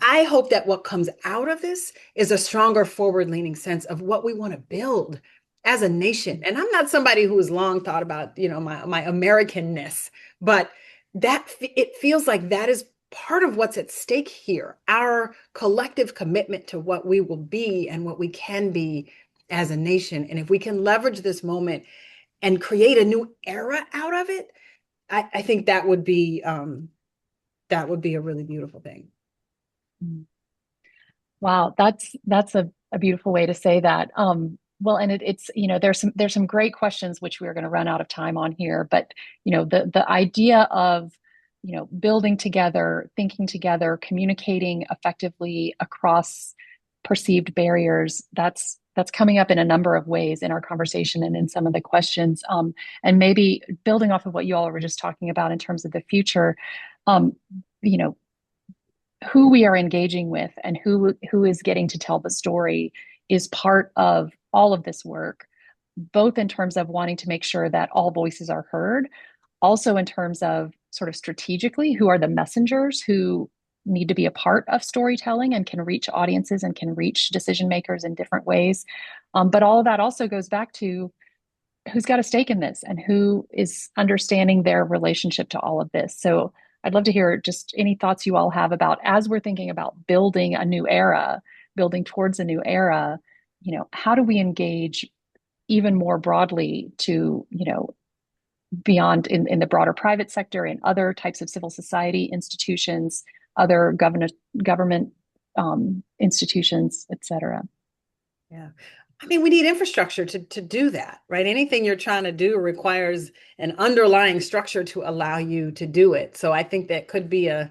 S3: I hope that what comes out of this is a stronger forward leaning sense of what we want to build as a nation. And I'm not somebody who has long thought about, my Americanness, but it feels like that is part of what's at stake here, our collective commitment to what we will be and what we can be as a nation. And if we can leverage this moment and create a new era out of it, I think that would be a really beautiful thing.
S1: Wow, that's a beautiful way to say that. Well, and it's there's some great questions which we're going to run out of time on here, but the idea of building together, thinking together, communicating effectively across perceived barriers, that's coming up in a number of ways in our conversation and in some of the questions. And maybe building off of what you all were just talking about in terms of the future, um, you know, who we are engaging with and who is getting to tell the story is part of all of this work, both in terms of wanting to make sure that all voices are heard, also in terms of sort of strategically who are the messengers who need to be a part of storytelling and can reach audiences and can reach decision makers in different ways. But all of that also goes back to who's got a stake in this and who is understanding their relationship to all of this. So I'd love to hear just any thoughts you all have about as we're thinking about building a new era, building towards a new era, how do we engage even more broadly to, beyond in the broader private sector and other types of civil society institutions, other government institutions, et cetera.
S3: Yeah. I mean, we need infrastructure to do that, right? Anything you're trying to do requires an underlying structure to allow you to do it. So I think that could be a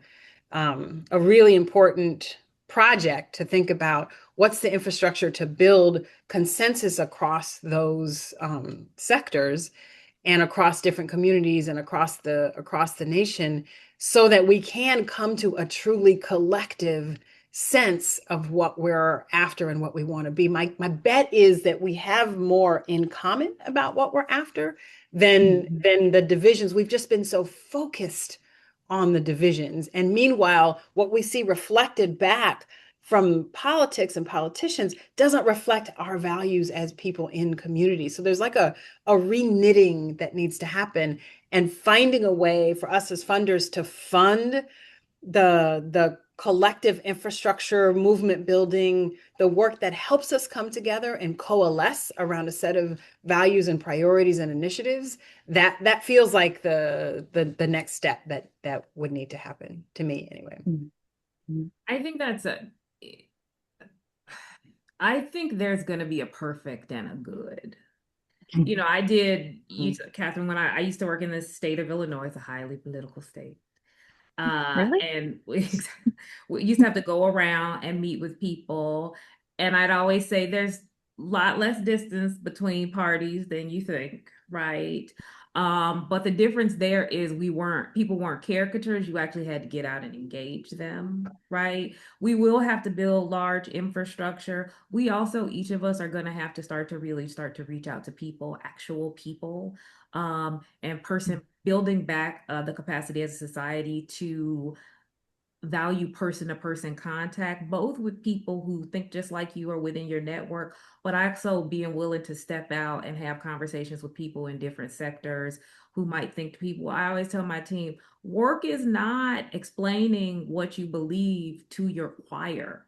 S3: really important project to think about what's the infrastructure to build consensus across those sectors and across different communities and across the nation so that we can come to a truly collective sense of what we're after and what we want to be. My bet is that we have more in common about what we're after than the divisions. We've just been so focused on the divisions. And meanwhile, what we see reflected back from politics and politicians doesn't reflect our values as people in community. So there's like a re-knitting that needs to happen and finding a way for us as funders to fund the collective infrastructure, movement building, the work that helps us come together and coalesce around a set of values and priorities and initiatives. That feels like the next step that would need to happen to me anyway.
S2: I think I think there's going to be a perfect and a good. I did, Catherine, when I used to work in the state of Illinois, it's a highly political state.
S1: Really?
S2: And we used to have to go around and meet with people. And I'd always say there's a lot less distance between parties than you think, right? But the difference there is people weren't caricatures. You actually had to get out and engage them, right? We will have to build large infrastructure. We also, each of us are going to have to start to reach out to people, actual people, and building back the capacity as a society to value person-to-person contact, both with people who think just like you or within your network, but also being willing to step out and have conversations with people in different sectors who might think people. I always tell my team, work is not explaining what you believe to your choir.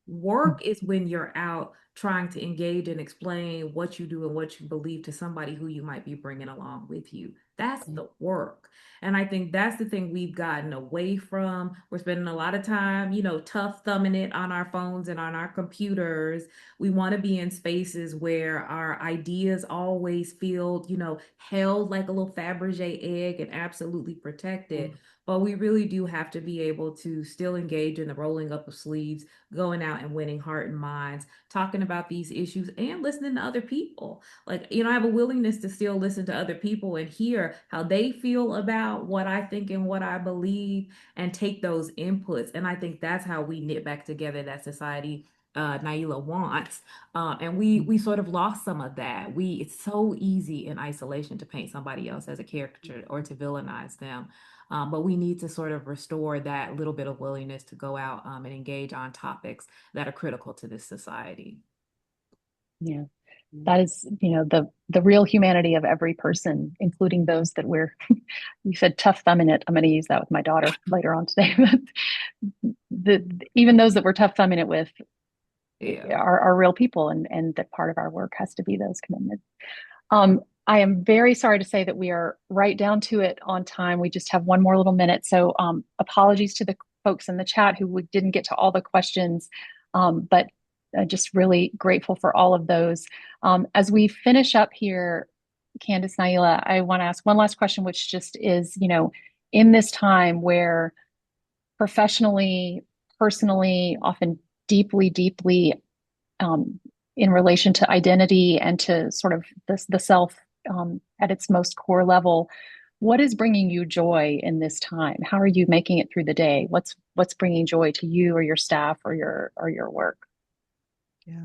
S2: Work is when you're out trying to engage and explain what you do and what you believe to somebody who you might be bringing along with you. That's the work. And I think that's the thing we've gotten away from. We're spending a lot of time, tough thumbing it on our phones and on our computers. We want to be in spaces where our ideas always feel, held like a little Fabergé egg and absolutely protected. But we really do have to be able to still engage in the rolling up of sleeves, going out and winning heart and minds, talking about these issues and listening to other people. Like, I have a willingness to still listen to other people and hear how they feel about what I think and what I believe and take those inputs. And I think that's how we knit back together that society Naila wants. And we sort of lost some of that. It's so easy in isolation to paint somebody else as a caricature or to villainize them. But we need to sort of restore that little bit of willingness to go out and engage on topics that are critical to this society.
S1: Yeah. That is, the real humanity of every person, including those that we're, you said tough thumbing it. I'm going to use that with my daughter later on today. Even those that we're tough thumbing it with
S2: Yeah.
S1: are real people, and that part of our work has to be those commitments. I am very sorry to say that we are right down to it on time. We just have one more little minute. So apologies to the folks in the chat who we didn't get to all the questions, but just really grateful for all of those. As we finish up here, Candace, Naila, I want to ask one last question, which just is, in this time where professionally, personally, often deeply, deeply in relation to identity and to sort of the self at its most core level, what is bringing you joy in this time? How are you making it through the day? What's bringing joy to you or your staff or your work?
S3: Yeah.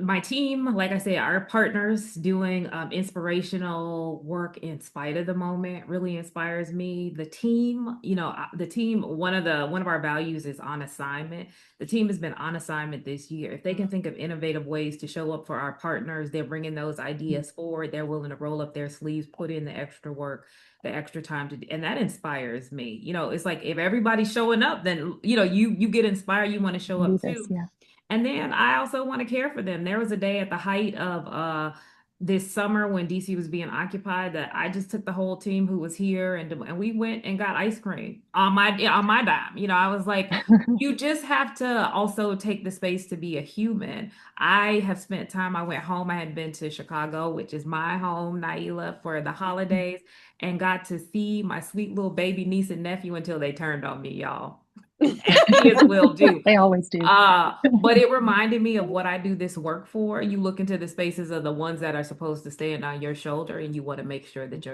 S2: My team, like I said, our partners doing inspirational work in spite of the moment really inspires me. The team, the team, one of our values is on assignment. The team has been on assignment this year. If they can think of innovative ways to show up for our partners, they're bringing those ideas forward. They're willing to roll up their sleeves, put in the extra work, the extra time and that inspires me. It's like if everybody's showing up, then you get inspired. You want to show
S1: Do
S2: up
S1: this,
S2: too.
S1: yeah.
S2: And then I also want to care for them. There was a day at the height of this summer when DC was being occupied that I just took the whole team who was here and we went and got ice cream on my dime. I was like, you just have to also take the space to be a human. I have spent time. I went home. I had been to Chicago, which is my home, Naila, for the holidays, and got to see my sweet little baby niece and nephew until they turned on me, y'all. As kids will do.
S1: They always do.
S2: But it reminded me of what I do this work for. You look into the spaces of the ones that are supposed to stand on your shoulder, and you want to make sure that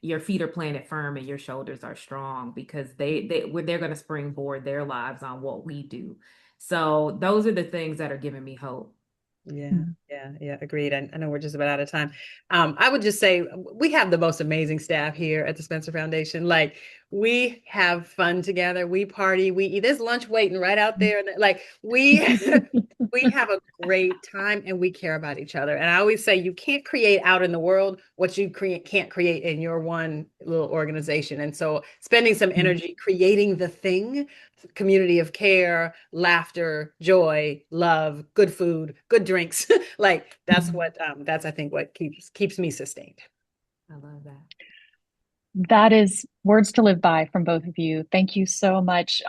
S2: your feet are planted firm and your shoulders are strong because they're going to springboard their lives on what we do. So those are the things that are giving me hope.
S3: Yeah, yeah, agreed. I know we're just about out of time. I would just say we have the most amazing staff here at the Spencer Foundation. Like we have fun together, we party, we eat. There's lunch waiting right out there. Like we we have a great time and we care about each other. And I always say you can't create out in the world what you can't create in your one little organization. And so spending some energy creating the thing, community of care, laughter, joy, love, good food, good drinks. Like that's I think what keeps me sustained.
S2: I love that.
S1: That is words to live by from both of you. Thank you so much.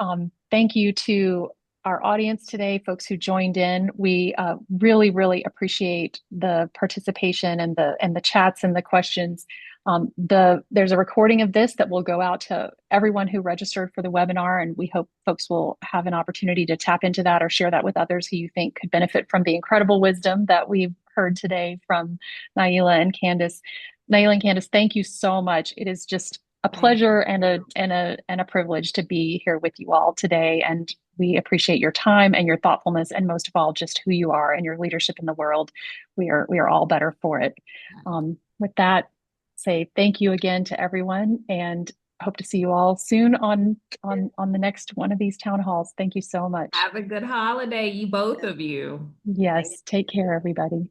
S1: Thank you to our audience today, folks who joined in. We really, really appreciate the participation and the chats and the questions. There's a recording of this that will go out to everyone who registered for the webinar, and we hope folks will have an opportunity to tap into that or share that with others who you think could benefit from the incredible wisdom that we've heard today from Naila and Candace. Naila and Candace, thank you so much. It is just a pleasure and a privilege to be here with you all today. And we appreciate your time and your thoughtfulness, and most of all, just who you are and your leadership in the world. We are all better for it. With that, say thank you again to everyone, and hope to see you all soon on the next one of these town halls. Thank you so much.
S2: Have a good holiday, you both of you.
S1: Yes, take care, everybody.